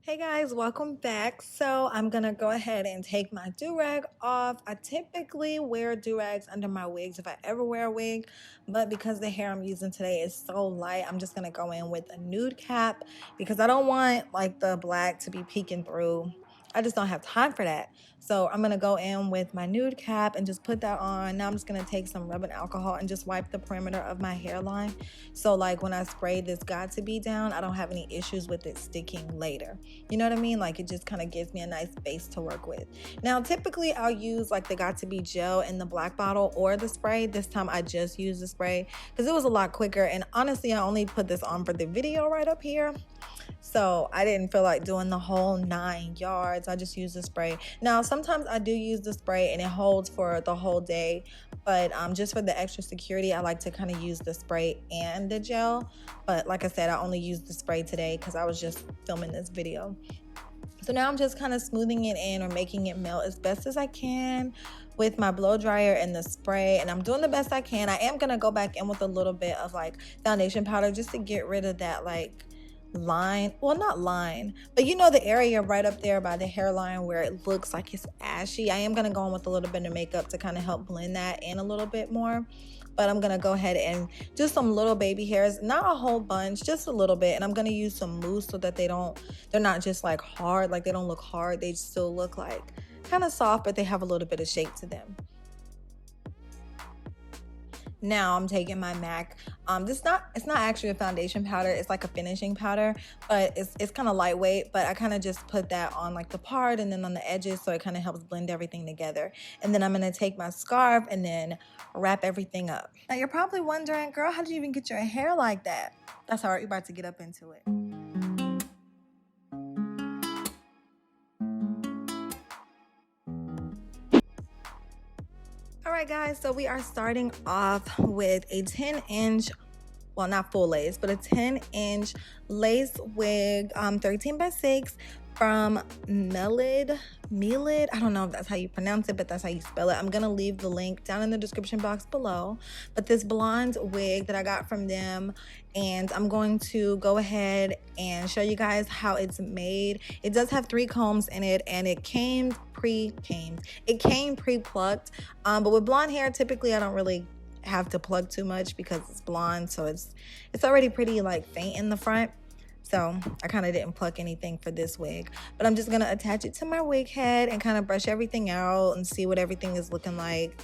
Hey guys, welcome back. So I'm gonna go ahead and take my do-rag off. I typically wear do-rags under my wigs if I ever wear a wig, but because the hair I'm using today is so light, I'm just gonna go in with a nude cap because I don't want like the black to be peeking through. I just don't have time for that. So I'm gonna go in with my nude cap and just put that on. Now I'm just gonna take some rubbing alcohol and just wipe the perimeter of my hairline. So like when I spray this got to be down, I don't have any issues with it sticking later. You know what I mean? Like it just kind of gives me a nice base to work with. Now, typically I'll use like the Got To Be gel in the black bottle or the spray. This time I just used the spray because it was a lot quicker. And honestly, I only put this on for the video right up here. So I didn't feel like doing the whole 9 yards. I just used the spray. Now, sometimes I do use the spray and it holds for the whole day. But just for the extra security, I like to kind of use the spray and the gel. But like I said, I only used the spray today because I was just filming this video. So now I'm just kind of smoothing it in or making it melt as best as I can with my blow dryer and the spray, and I'm doing the best I can. I am going to go back in with a little bit of like foundation powder just to get rid of that like line, well, not line, but you know, the area right up there by the hairline where it looks like it's ashy. I am going to go in with a little bit of makeup to kind of help blend that in a little bit more. But I'm going to go ahead and do some little baby hairs, not a whole bunch, just a little bit. And I'm going to use some mousse so that they're not just like hard, like they don't look hard. They still look like kind of soft, but they have a little bit of shape to them. Now I'm taking my MAC. It's not actually a foundation powder. It's like a finishing powder, but it's kind of lightweight. But I kind of just put that on like the part and then on the edges, so it kind of helps blend everything together. And then I'm gonna take my scarf and then wrap everything up. Now you're probably wondering, girl, how did you even get your hair like that? That's all right. You're about to get up into it. All right, guys, so we are starting off with a 10-inch, well, not full lace, but a 10-inch lace wig, 13 by 6 from Mealid. I don't know if that's how you pronounce it, but that's how you spell it. I'm gonna leave the link down in the description box below. But this blonde wig that I got from them, and I'm going to go ahead and show you guys how it's made. It does have 3 combs in it, and it came pre-plucked. But with blonde hair, typically I don't really have to plug too much because it's blonde, so it's already pretty like faint in the front. So I kind of didn't pluck anything for this wig, but I'm just gonna attach it to my wig head and kind of brush everything out and see what everything is looking like.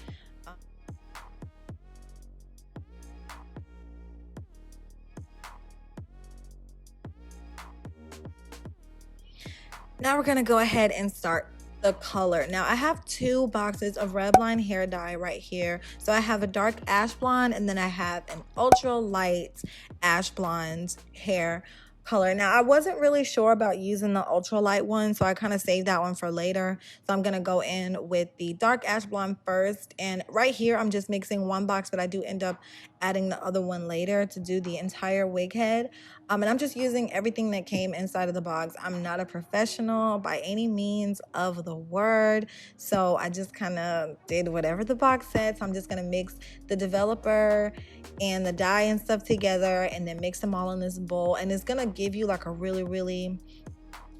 Now we're gonna go ahead and start the color. Now I have 2 boxes of Revlon hair dye right here. So I have a dark ash blonde and then I have an ultra light ash blonde hair color. Now I wasn't really sure about using the ultra light one, so I kind of saved that one for later. So I'm gonna go in with the dark ash blonde first, and right here I'm just mixing 1 box, but I do end up adding the other one later to do the entire wig head. And I'm just using everything that came inside of the box. I'm not a professional by any means of the word, so I just kind of did whatever the box said. So I'm just gonna mix the developer and the dye and stuff together and then mix them all in this bowl, and it's gonna give you like a really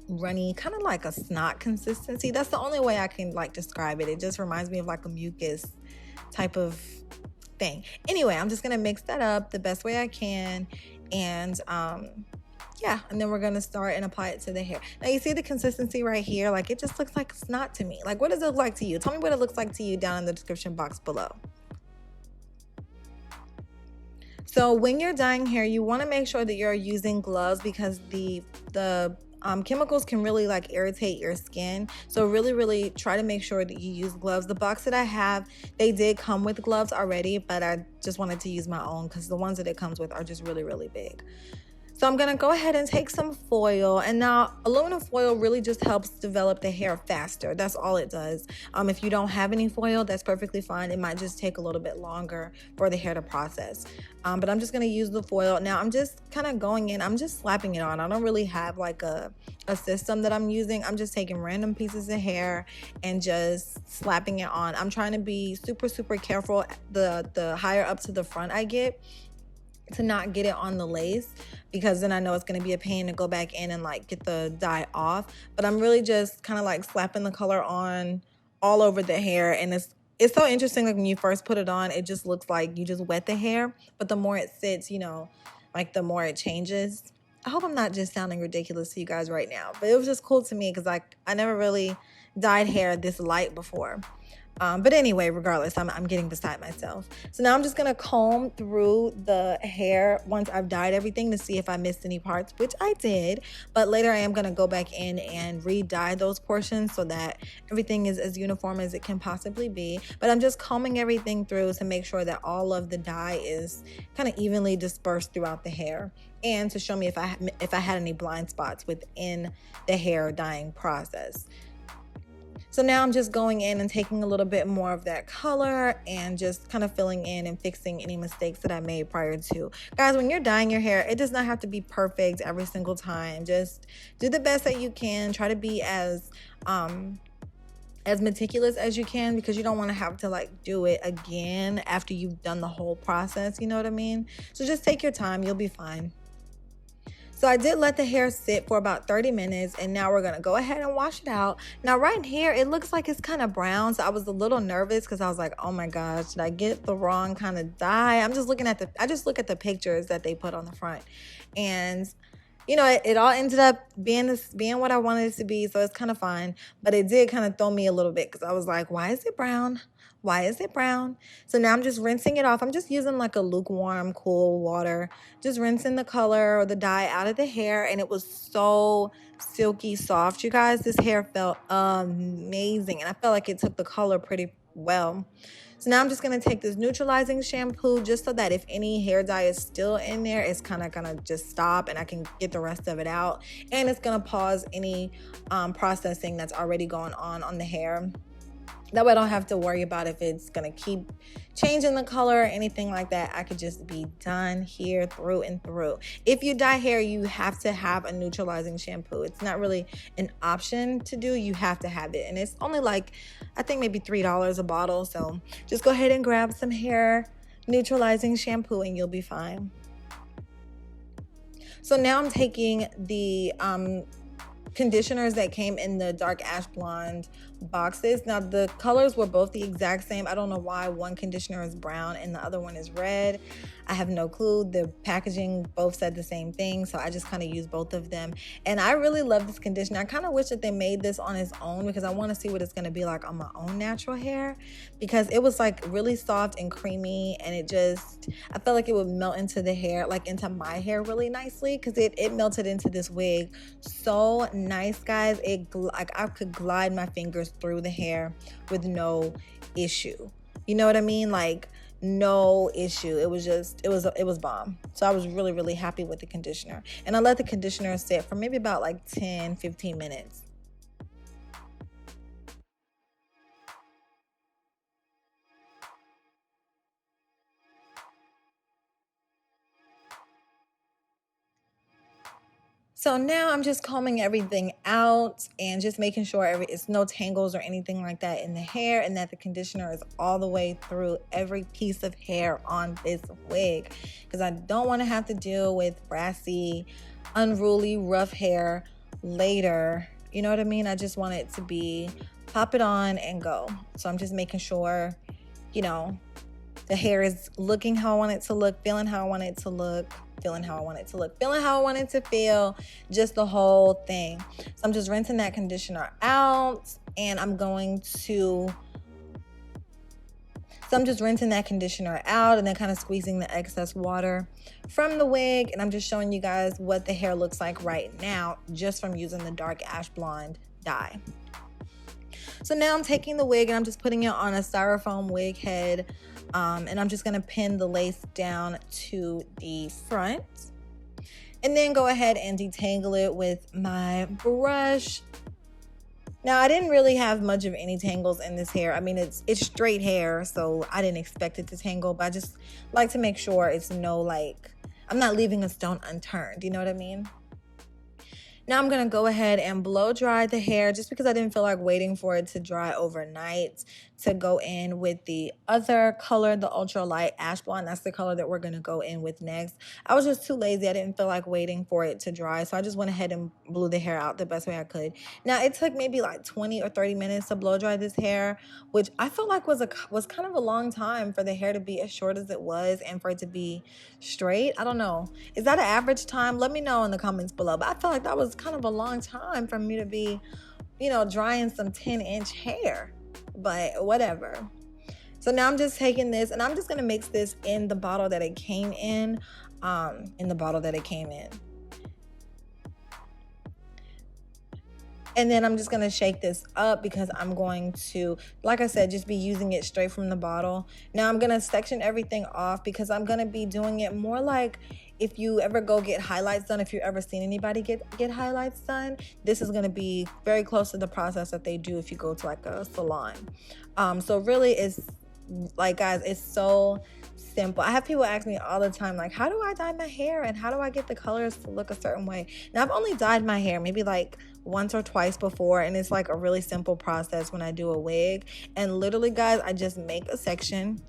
runny, kind of like a snot consistency. That's the only way I can like describe it. It just reminds me of like a mucus type of thing. Anyway, I'm just gonna mix that up the best way I can, and yeah, and then we're gonna start and apply it to the hair. Now you see the consistency right here, like it just looks like snot to me. Like, what does it look like to you? Tell me what it looks like to you down in the description box below. So when you're dyeing hair, you want to make sure that you're using gloves because the chemicals can really like irritate your skin. So really try to make sure that you use gloves. The box that I have, they did come with gloves already, but I just wanted to use my own because the ones that it comes with are just really big. So I'm gonna go ahead and take some foil, and now aluminum foil really just helps develop the hair faster. That's all it does. If you don't have any foil, that's perfectly fine. It might just take a little bit longer for the hair to process. But I'm just gonna use the foil. Now I'm just kind of going in, I'm just slapping it on. I don't really have like a system that I'm using. I'm just taking random pieces of hair and just slapping it on. I'm trying to be super careful the higher up to the front I get, to not get it on the lace, because then I know it's going to be a pain to go back in and like get the dye off. But I'm really just kind of like slapping the color on all over the hair, and it's so interesting. Like when you first put it on, it just looks like you just wet the hair, but the more it sits, you know, like the more it changes. I hope I'm not just sounding ridiculous to you guys right now, but it was just cool to me because like I never really dyed hair this light before. But anyway, regardless, I'm getting beside myself. So now I'm just going to comb through the hair once I've dyed everything to see if I missed any parts, which I did. But later I am going to go back in and re-dye those portions so that everything is as uniform as it can possibly be. But I'm just combing everything through to make sure that all of the dye is kind of evenly dispersed throughout the hair, and to show me if I had any blind spots within the hair dyeing process. So now I'm just going in and taking a little bit more of that color and just kind of filling in and fixing any mistakes that I made prior to. Guys, when you're dyeing your hair, it does not have to be perfect every single time. Just do the best that you can. Try to be as meticulous as you can, because you don't want to have to like do it again after you've done the whole process, you know what I mean? So just take your time, you'll be fine. So I did let the hair sit for about 30 minutes, and now we're gonna go ahead and wash it out. Now right here, it looks like it's kind of brown, so I was a little nervous because I was like, oh my gosh, did I get the wrong kind of dye? I just look at the pictures that they put on the front, and you know, it all ended up being what I wanted it to be, so it's kind of fine. But it did kind of throw me a little bit because I was like, why is it brown? Why is it brown? So now I'm just rinsing it off. I'm just using like a lukewarm, cool water, just rinsing the color or the dye out of the hair, and it was so silky soft, you guys. This hair felt amazing, and I felt like it took the color pretty well. So now I'm just going to take this neutralizing shampoo just so that if any hair dye is still in there, it's kind of going to just stop and I can get the rest of it out. And it's going to pause any processing that's already going on the hair. That way I don't have to worry about if it's going to keep changing the color or anything like that. I could just be done here through and through. If you dye hair, you have to have a neutralizing shampoo. It's not really an option to do. You have to have it. And it's only like, I think maybe $3 a bottle. So just go ahead and grab some hair neutralizing shampoo and you'll be fine. So now I'm taking the conditioners that came in the dark ash blonde boxes. Now the colors were both the exact same. I don't know why one conditioner is brown and the other one is red. I have no clue. The packaging both said the same thing, so I just kind of used both of them. And I really love this conditioner. I kind of wish that they made this on its own because I want to see what it's going to be like on my own natural hair, because it was like really soft and creamy, and I felt like it would melt into the hair, like into my hair really nicely, because it melted into this wig so nice, guys. Like I could glide my fingers through the hair with no issue. You know what I mean? Like no issue. It was bomb. So I was really, really happy with the conditioner. And I let the conditioner sit for maybe about like 10-15 minutes. So now I'm just combing everything out and just making sure it's no tangles or anything like that in the hair, and that the conditioner is all the way through every piece of hair on this wig, because I don't want to have to deal with brassy, unruly, rough hair later. You know what I mean? I just want it to be pop it on and go. So I'm just making sure, you know, the hair is looking how I want it to look, feeling how I want it to look, feeling how I want it to look, feeling how I want it to feel, just the whole thing. So I'm just rinsing that conditioner out, and I'm just rinsing that conditioner out and then kind of squeezing the excess water from the wig, and I'm just showing you guys what the hair looks like right now just from using the dark ash blonde dye. So now I'm taking the wig and I'm just putting it on a styrofoam wig head, and I'm just going to pin the lace down to the front and then go ahead and detangle it with my brush. Now, I didn't really have much of any tangles in this hair. I mean, it's straight hair, so I didn't expect it to tangle, but I just like to make sure it's I'm not leaving a stone unturned, you know what I mean? Now I'm going to go ahead and blow dry the hair just because I didn't feel like waiting for it to dry overnight to go in with the other color, the ultra light ash blonde. That's the color that we're going to go in with next. I was just too lazy. I didn't feel like waiting for it to dry. So I just went ahead and blew the hair out the best way I could. Now it took maybe like 20 or 30 minutes to blow dry this hair, which I felt like was kind of a long time for the hair to be as short as it was and for it to be straight. I don't know. Is that an average time? Let me know in the comments below. But I felt like that was kind of a long time for me to be, you know, drying some 10-inch hair. But whatever. So now I'm just taking this and I'm just going to mix this in the bottle that it came in. And then I'm just going to shake this up because I'm going to, like I said, just be using it straight from the bottle. Now I'm going to section everything off because I'm going to be doing it more like if you ever go get highlights done, if you've ever seen anybody get highlights done, this is going to be very close to the process that they do if you go to like a salon. So really it's like, guys, it's so simple. I have people ask me all the time, like, how do I dye my hair and how do I get the colors to look a certain way? Now I've only dyed my hair maybe like once or twice before, and it's like a really simple process when I do a wig. And literally, guys, I just make a section,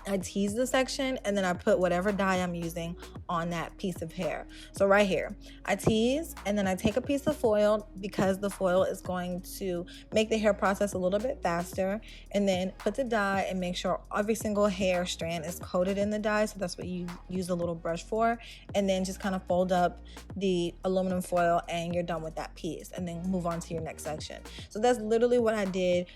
I tease the section, and then I put whatever dye I'm using on that piece of hair. So right here, I tease, and then I take a piece of foil because the foil is going to make the hair process a little bit faster, and then put the dye and make sure every single hair strand is coated in the dye. So that's what you use a little brush for, and then just kind of fold up the aluminum foil and you're done with that piece, and then move on to your next section. So that's literally what I did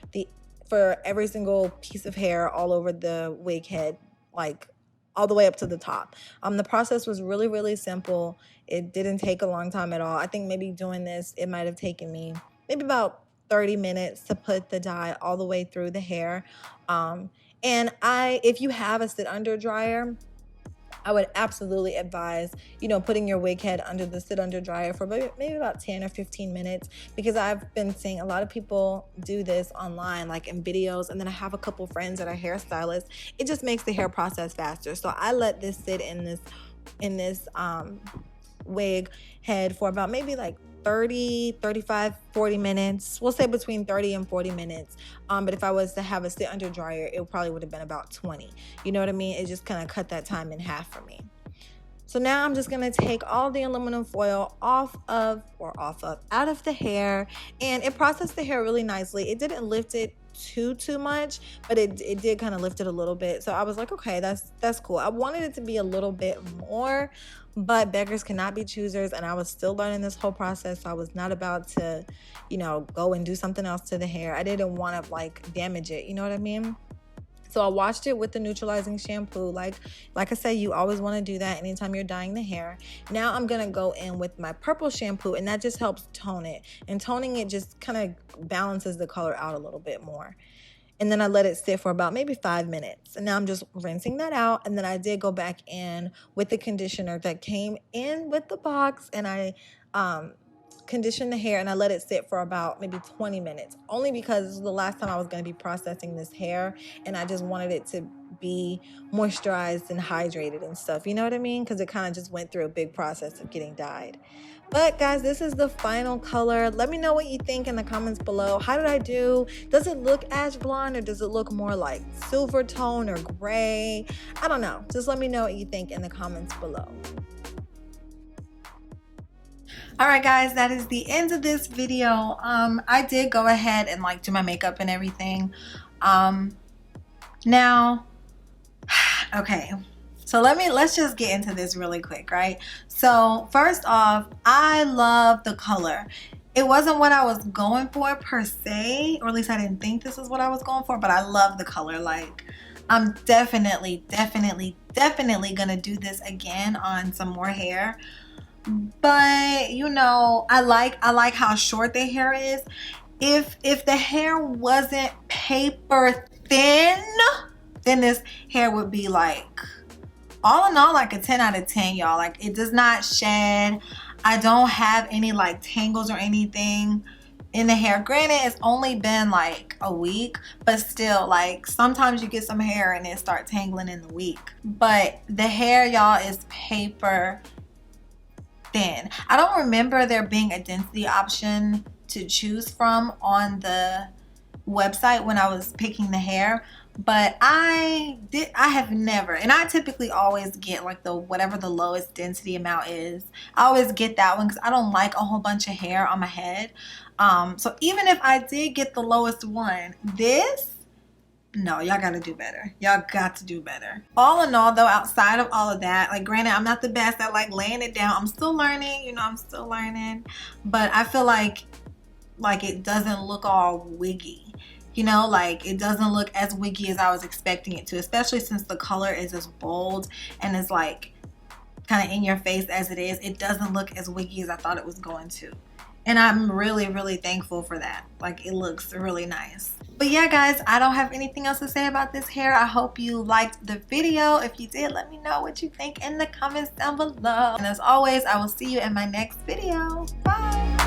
for every single piece of hair all over the wig head, like all the way up to the top. The process was really, really simple. It didn't take a long time at all. I think maybe doing this, it might have taken me maybe about 30 minutes to put the dye all the way through the hair. And if you have a sit under dryer, I would absolutely advise, you know, putting your wig head under the sit under dryer for maybe about 10 or 15 minutes, because I've been seeing a lot of people do this online, like in videos, and then I have a couple friends that are hairstylists. It just makes the hair process faster. So I let this sit in this wig head for about maybe like 30, 35, 40 minutes. We'll say between 30 and 40 minutes. But if I was to have a sit under dryer, it probably would have been about 20. You know what I mean? It just kind of cut that time in half for me. So now I'm just going to take all the aluminum foil out of the hair, and it processed the hair really nicely. It didn't lift it too much, but it did kind of lift it a little bit. So I was like, okay, that's cool. I wanted it to be a little bit more, but beggars cannot be choosers, and I was still learning this whole process. So I was not about to, you know, go and do something else to the hair. I didn't want to like damage it, you know what I mean? So I washed it with the neutralizing shampoo. Like I said, you always want to do that anytime you're dyeing the hair. Now I'm going to go in with my purple shampoo, and that just helps tone it. And toning it just kind of balances the color out a little bit more. And then I let it sit for about maybe 5 minutes. And now I'm just rinsing that out. And then I did go back in with the conditioner that came in with the box, and I condition the hair, and I let it sit for about maybe 20 minutes, only because this is the last time I was going to be processing this hair, and I just wanted it to be moisturized and hydrated and stuff, you know what I mean? Because it kind of just went through a big process of getting dyed. But guys, this is the final color. Let me know what you think in the comments below. How did I do? Does it look ash blonde, or does it look more like silver tone or gray? I don't know. Just let me know what you think in the comments below. All right, guys, that is the end of this video. I did go ahead and like do my makeup and everything. Now, okay, so let's just get into this really quick, right? So first off, I love the color. It wasn't what I was going for per se, or at least I didn't think this was what I was going for, but I love the color. Like, I'm definitely gonna do this again on some more hair. But you know, I like how short the hair is. If the hair wasn't paper thin, then this hair would be like, all in all, like a 10 out of 10, y'all. Like, it does not shed. I don't have any like tangles or anything in the hair. Granted, it's only been like a week, but still, like, sometimes you get some hair and it starts tangling in the week. But the hair, y'all, is paper thin. I don't remember there being a density option to choose from on the website when I was picking the hair, but I have never, and I typically always get like the whatever the lowest density amount is. I always get that one because I don't like a whole bunch of hair on my head. So even if I did get the lowest one, no, y'all gotta do better. Y'all got to do better. All in all though, outside of all of that, like granted, I'm not the best at like laying it down. I'm still learning, you know, I'm still learning, but I feel like it doesn't look all wiggy. You know, like it doesn't look as wiggy as I was expecting it to, especially since the color is as bold and is like kind of in your face as it is. It doesn't look as wiggy as I thought it was going to. And I'm really, really thankful for that. Like it looks really nice. But yeah, guys, I don't have anything else to say about this hair. I hope you liked the video. If you did, let me know what you think in the comments down below. And as always, I will see you in my next video. Bye.